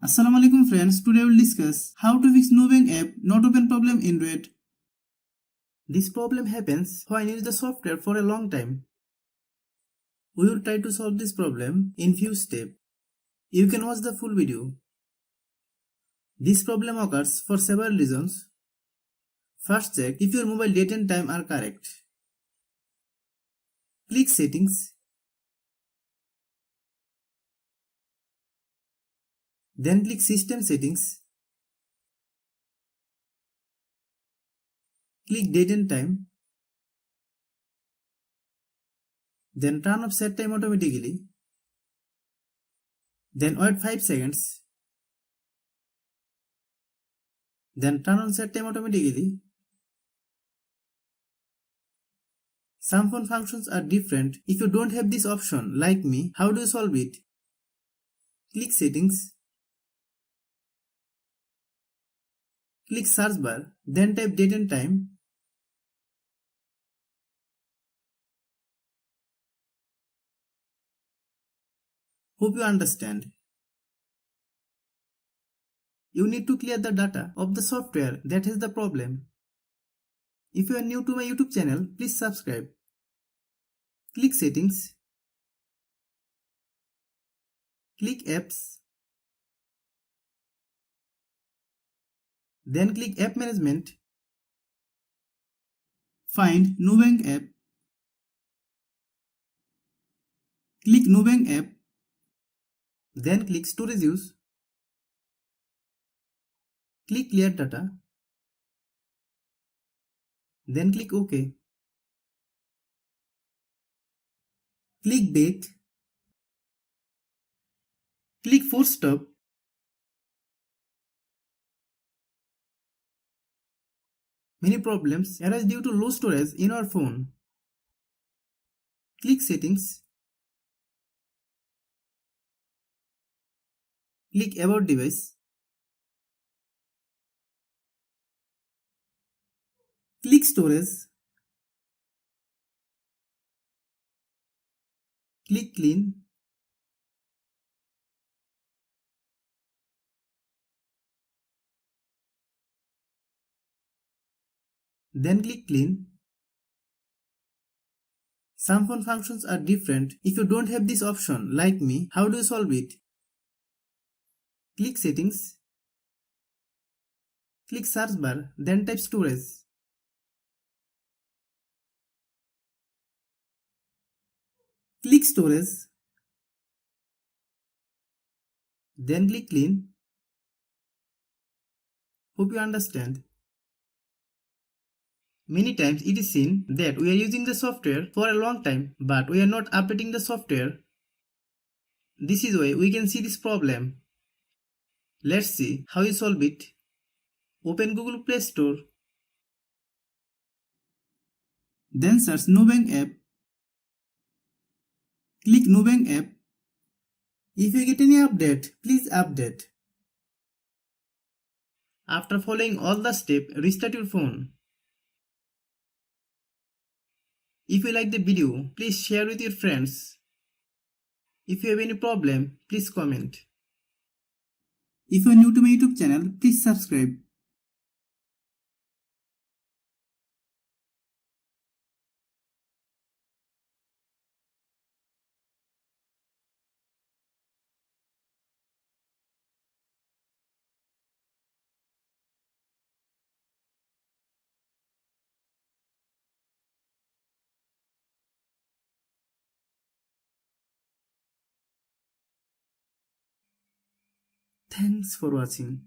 Assalamualaikum friends, today we will discuss how to fix Nubank app not open problem in Android. This problem happens when you use the software for a long time. We will try to solve this problem in few steps. You can watch the full video. This problem occurs for several reasons. First, check if your mobile date and time are correct. Click Settings. Then click System Settings. Click Date and Time. Then turn off set time automatically. Then wait 5 seconds. Then turn on set time automatically. Some phone functions are different. If you don't have this option, like me, how do you solve it? Click Settings. Click Search bar, then type date and time. Hope you understand. You need to clear the data of the software that has the problem. If you are new to my YouTube channel, please subscribe. Click Settings. Click Apps. Then click App Management. Find Nubank app. Click Nubank app. Then click Storage Use. Click Clear Data. Then click OK. Click Back. Click Force Stop. Many problems arise due to low storage in our phone. Click Settings. Click About Device. Click Storage. Click Clean. Then click Clean. Some phone functions are different. If you don't have this option, like me, how do you solve it? Click Settings. Click Search bar, then type Storage. Click Storage. Then click Clean. Hope you understand. Many times it is seen that we are using the software for a long time, but we are not updating the software. This is why we can see this problem. Let's see how you solve it. Open Google Play Store. Then search Nubank app. Click Nubank app. If you get any update, please update. After following all the steps, restart your phone. If you like the video, please share with your friends. If you have any problem, please comment. If you are new to my YouTube channel, please subscribe. Thanks for watching.